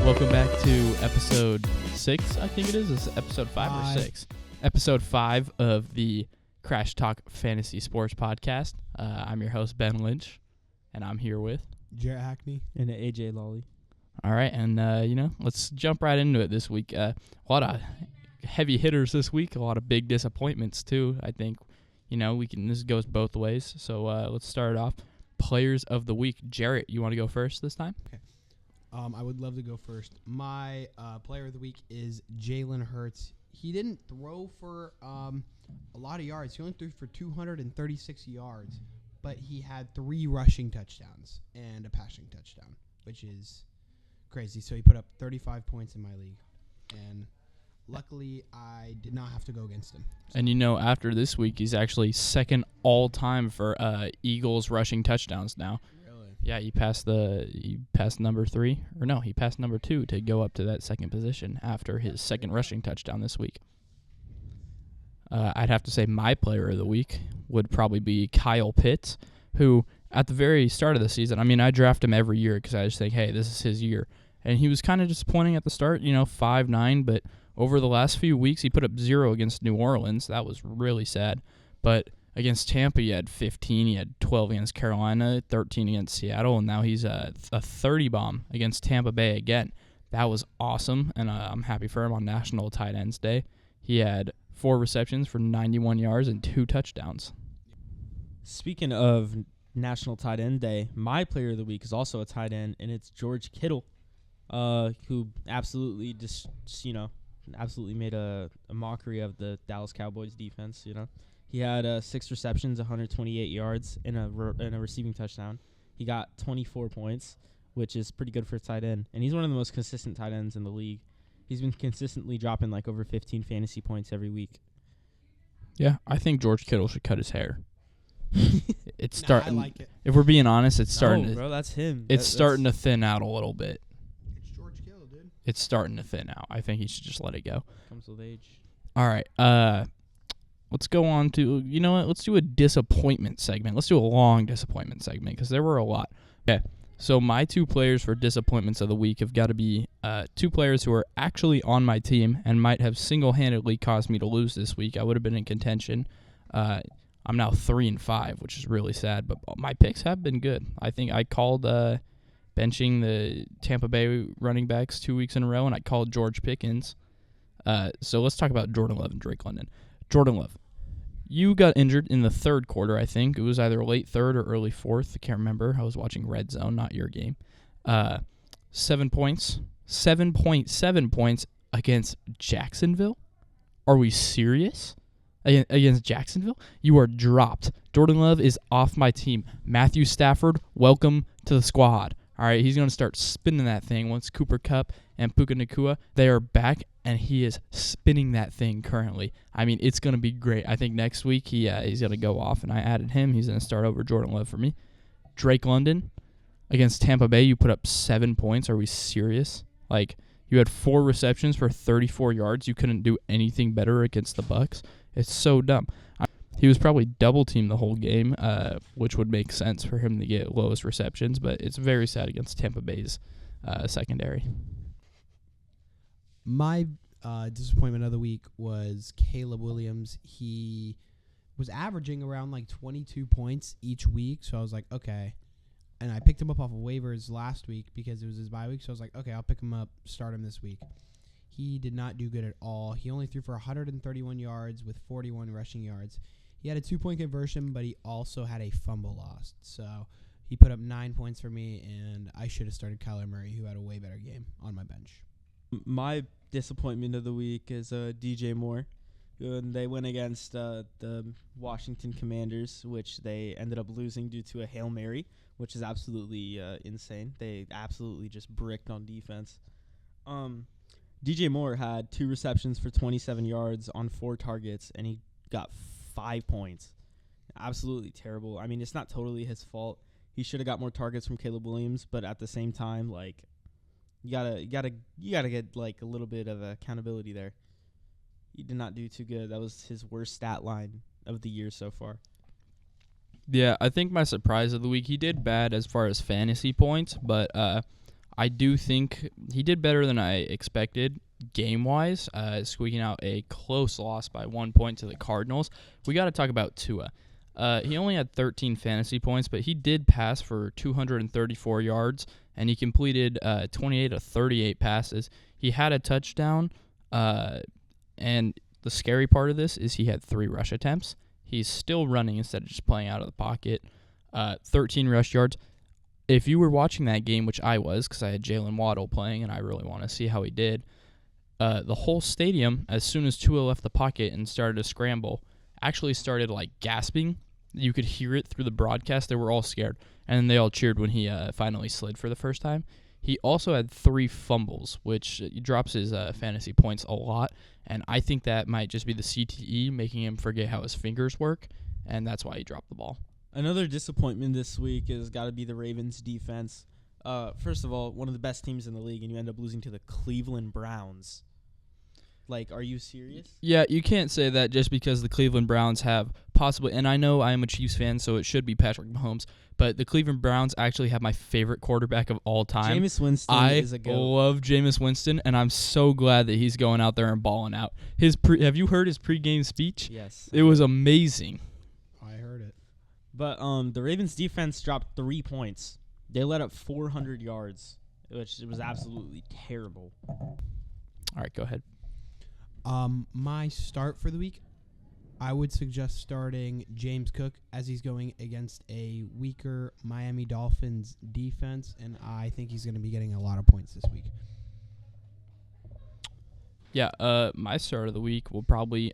Welcome back to episode 6, I think it is. Is it episode 5 or 6? Episode 5 of the Crash Talk Fantasy Sports Podcast. I'm your host, Ben Lynch, and I'm here with Jarett Hackney and AJ Lally. All right, and let's jump right into it this week. A lot of heavy hitters this week, a lot of big disappointments too. I think, this goes both ways. So let's start it off. Players of the week. Jarett, you want to go first this time? Okay. I would love to go first. My player of the week is Jalen Hurts. He didn't throw for a lot of yards. He only threw for 236 yards, but he had 3 rushing touchdowns and a passing touchdown, which is crazy. So he put up 35 points in my league, and luckily I did not have to go against him. So. And after this week, he's actually second all-time for Eagles rushing touchdowns now. Really? Yeah, he passed number 3, or no, he passed number 2 to go up to that second position after his second rushing touchdown this week. I'd have to say my player of the week would probably be Kyle Pitts, who at the very start of the season, I draft him every year because I just think, hey, this is his year. And he was kind of disappointing at the start, 5'9", but over the last few weeks, he put up 0 against New Orleans. That was really sad. But against Tampa, he had 15. He had 12 against Carolina, 13 against Seattle, and now he's a 30 bomb against Tampa Bay again. That was awesome, and I'm happy for him on National Tight Ends Day. He had 4 receptions for 91 yards and 2 touchdowns. Speaking of National Tight End Day, my player of the week is also a tight end, and it's George Kittle, who absolutely absolutely made a mockery of the Dallas Cowboys defense. He had 6 receptions, 128 yards, and a receiving touchdown. He got 24 points, which is pretty good for a tight end, and he's one of the most consistent tight ends in the league. He's been consistently dropping over 15 fantasy points every week. Yeah, I think George Kittle should cut his hair. It's starting. I like it. If we're being honest, it's starting. No, bro, that's him. It's starting to thin out a little bit. It's George Kittle, dude. It's starting to thin out. I think he should just let it go. Comes with age. All right. Let's go on to, let's do a disappointment segment. Let's do a long disappointment segment because there were a lot. Okay. So my 2 players for disappointments of the week have got to be 2 players who are actually on my team and might have single-handedly caused me to lose this week. I would have been in contention. I'm now 3-5, which is really sad, but my picks have been good. I think I called benching the Tampa Bay running backs 2 weeks in a row, and I called George Pickens. So let's talk about Jordan Love and Drake London. Jordan Love, you got injured in the 3rd quarter, I think. It was either late 3rd or early 4th. I can't remember. I was watching Red Zone, not your game. 7 points. 7.7 points against Jacksonville? Are we serious? Against Jacksonville? You are dropped. Jordan Love is off my team. Matthew Stafford, welcome to the squad. All right, he's going to start spinning that thing once Cooper Kupp and Puka Nacua, they are back, and he is spinning that thing currently. It's going to be great. I think next week he's going to go off, and I added him. He's going to start over Jordan Love for me. Drake London, against Tampa Bay, you put up 7 points. Are we serious? You had 4 receptions for 34 yards. You couldn't do anything better against the Bucs. It's so dumb. He was probably double-teamed the whole game, which would make sense for him to get lowest receptions, but it's very sad against Tampa Bay's secondary. My disappointment of the week was Caleb Williams. He was averaging around 22 points each week, so I was like, okay. And I picked him up off of waivers last week because it was his bye week, so I was like, okay, I'll pick him up, start him this week. He did not do good at all. He only threw for 131 yards with 41 rushing yards. He had a 2-point conversion, but he also had a fumble lost. So he put up 9 points for me, and I should have started Kyler Murray, who had a way better game on my bench. My disappointment of the week is DJ Moore. They went against the Washington Commanders, which they ended up losing due to a Hail Mary, which is absolutely insane. They absolutely just bricked on defense. DJ Moore had 2 receptions for 27 yards on 4 targets, and he got 5 points. Absolutely terrible. It's not totally his fault. He should have got more targets from Caleb Williams, but at the same time, you gotta get a little bit of accountability there. He did not do too good. That was his worst stat line of the year so far. Yeah, I think my surprise of the week, he did bad as far as fantasy points, but I do think he did better than I expected game-wise, squeaking out a close loss by 1 point to the Cardinals. We got to talk about Tua. He only had 13 fantasy points, but he did pass for 234 yards, and he completed 28 of 38 passes. He had a touchdown, and the scary part of this is he had 3 rush attempts. He's still running instead of just playing out of the pocket. 13 rush yards. If you were watching that game, which I was because I had Jalen Waddle playing and I really want to see how he did, the whole stadium, as soon as Tua left the pocket and started to scramble, actually started like gasping. You could hear it through the broadcast. They were all scared, and then they all cheered when he finally slid for the first time. He also had 3 fumbles, which drops his fantasy points a lot, and I think that might just be the CTE making him forget how his fingers work, and that's why he dropped the ball. Another disappointment this week has got to be the Ravens' defense. First of all, one of the best teams in the league, and you end up losing to the Cleveland Browns. Like, are you serious? Yeah, you can't say that just because the Cleveland Browns have possibly, and I know I am a Chiefs fan, so it should be Patrick Mahomes, but the Cleveland Browns actually have my favorite quarterback of all time. Jameis Winston is a goat. I love Jameis Winston, and I'm so glad that he's going out there and balling out. Have you heard his pregame speech? Yes. It was amazing. I heard it. But the Ravens' defense dropped 3 points. They let up 400 yards, which was absolutely terrible. All right, go ahead. My start for the week, I would suggest starting James Cook as he's going against a weaker Miami Dolphins defense, and I think he's going to be getting a lot of points this week. Yeah, my start of the week will probably,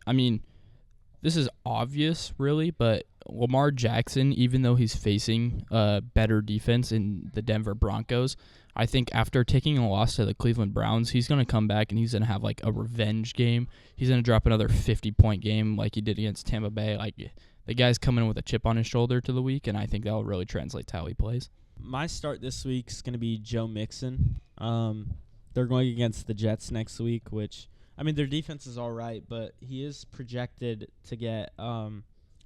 this is obvious, really, but Lamar Jackson, even though he's facing a better defense in the Denver Broncos, I think after taking a loss to the Cleveland Browns, he's going to come back and he's going to have like a revenge game. He's going to drop another 50-point game like he did against Tampa Bay. Like, the guy's coming in with a chip on his shoulder to the week, and I think that will really translate to how he plays. My start this week is going to be Joe Mixon. They're going against the Jets next week, which, their defense is all right, but he is projected to get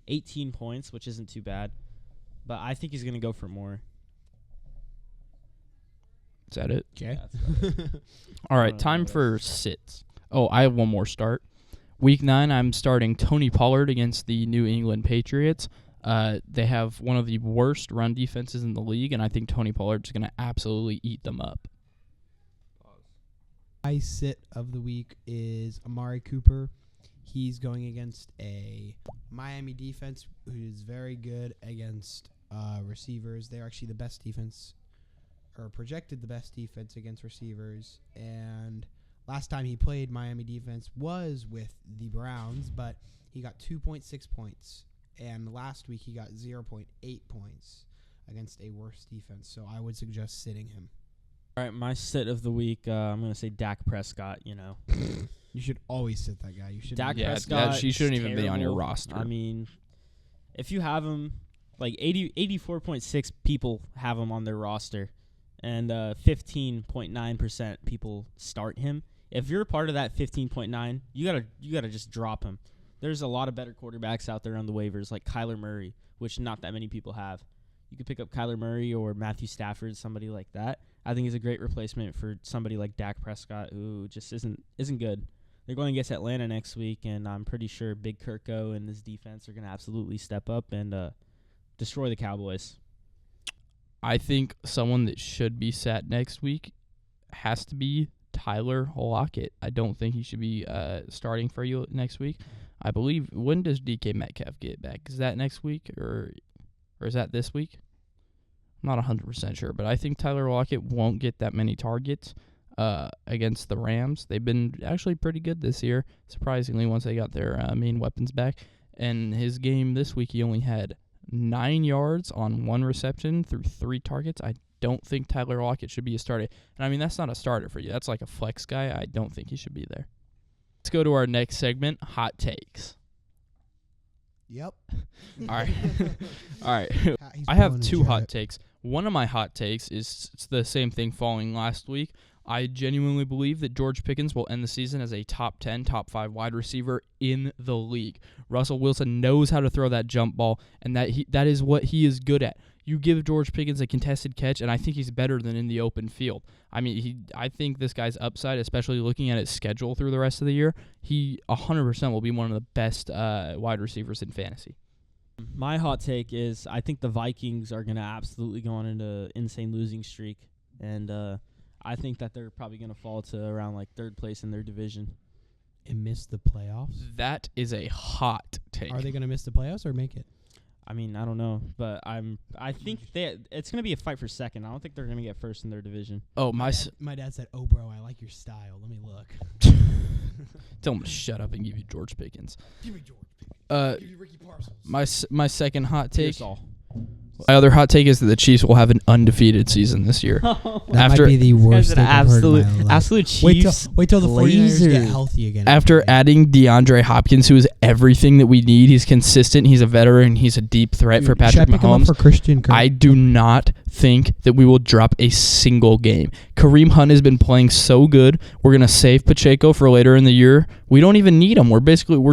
18 points, which isn't too bad. But I think he's going to go for more. Is that it? Okay. All right, time for sits. Oh, I have one more start. Week 9, I'm starting Tony Pollard against the New England Patriots. They have one of the worst run defenses in the league, and I think Tony Pollard's going to absolutely eat them up. My sit of the week is Amari Cooper. He's going against a Miami defense who is very good against receivers. They're actually the best defense, or projected the best defense against receivers. And last time he played Miami defense was with the Browns, but he got 2.6 points. And last week he got 0.8 points against a worse defense. So I would suggest sitting him. All right, my sit of the week, I'm going to say Dak Prescott, You should always sit that guy. You should. Dak Yeah, Prescott. he shouldn't even be on your terrible. roster. If you have him, like 84.6 people have him on their roster, and 15.9% people start him. If you're a part of that 15.9, you gotta just drop him. There's a lot of better quarterbacks out there on the waivers, like Kyler Murray, which not that many people have. You could pick up Kyler Murray or Matthew Stafford, somebody like that. I think he's a great replacement for somebody like Dak Prescott, who just isn't good. They're going against Atlanta next week, and I'm pretty sure Big Kirko and his defense are going to absolutely step up and destroy the Cowboys. I think someone that should be sat next week has to be Tyler Lockett. I don't think he should be starting for you next week. I believe, when does DK Metcalf get back? Is that next week or is that this week? I'm not 100% sure, but I think Tyler Lockett won't get that many targets against the Rams. They've been actually pretty good this year, surprisingly, once they got their main weapons back. And his game this week, he only had 9 yards on 1 reception through 3 targets. I don't think Tyler Lockett should be a starter. And, that's not a starter for you. That's like a flex guy. I don't think he should be there. Let's go to our next segment, Hot Takes. Yep. All right. All right. He's I have pulling a 2 hot Jarrett. takes. One of my hot takes is it's the same thing following last week. I genuinely believe that George Pickens will end the season as a top 10, top 5 wide receiver in the league. Russell Wilson knows how to throw that jump ball, and that is what he is good at. You give George Pickens a contested catch, and I think he's better than in the open field. I mean, I think this guy's upside, especially looking at his schedule through the rest of the year, he 100% will be one of the best wide receivers in fantasy. My hot take is I think the Vikings are going to absolutely go on an insane losing streak, and I think that they're probably going to fall to around like third place in their division. And miss the playoffs? That is a hot take. Are they going to miss the playoffs or make it? I mean, I don't know, but I think it's going to be a fight for second. I don't think they're going to get first in their division. Oh, My dad said, "Oh, bro, I like your style. Let me look." Tell him to shut up and give you George Pickens. Give me George Pickens. Give you Ricky Parcels. My second hot take. Here's all. My other hot take is that the Chiefs will have an undefeated season this year. That After- might be the worst thing I've heard in my life. absolute Chiefs. Wait till the 49ers get Glazers. healthy again. After adding DeAndre Hopkins, who is everything that we need, he's consistent, he's a veteran, he's a deep threat for Patrick should I pick him up Mahomes. for Christian Kirk? I do not think that we will drop a single game. Kareem Hunt has been playing so good. We're going to save Pacheco for later in the year. We don't even need him. We're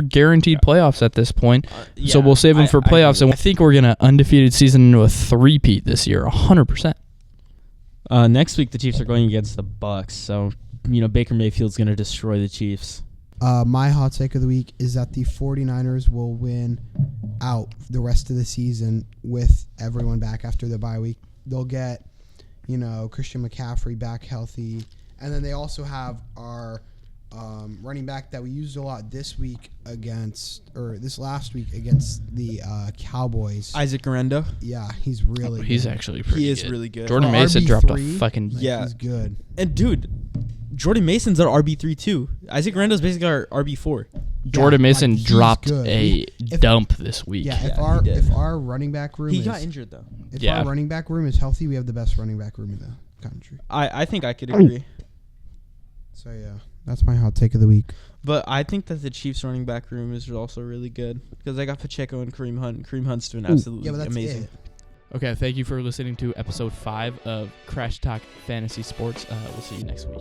guaranteed playoffs at this point. So we'll save him for playoffs. And I think we're going to undefeated season into a three-peat this year, 100%. Next week the Chiefs are going against the Bucks, so Baker Mayfield's going to destroy the Chiefs. My hot take of the week is that the 49ers will win out the rest of the season with everyone back after the bye week. They'll get, Christian McCaffrey back healthy. And then they also have our running back that we used a lot this last week against the Cowboys. Isaac Garendo. Yeah, he's really good. He's actually pretty He good. is really good. Jordan For Mason dropped a RB3, fucking... Yeah. He's good. And dude, Jordan Mason's our RB3 too. Isaac Garendo's basically our RB4. Jordan Mason he's dropped good. a dump this week. Yeah, Yeah, he did. if our running back room He is got injured though. if Yeah. our running back room is healthy, we have the best running back room in the country. I think I could agree. So yeah, that's my hot take of the week. But I think that the Chiefs running back room is also really good because they got Pacheco and Kareem Hunt. And Kareem Hunt's doing absolutely Yeah, but that's amazing. it. Okay, thank you for listening to episode 5 of Crash Talk Fantasy Sports. We'll see you next week.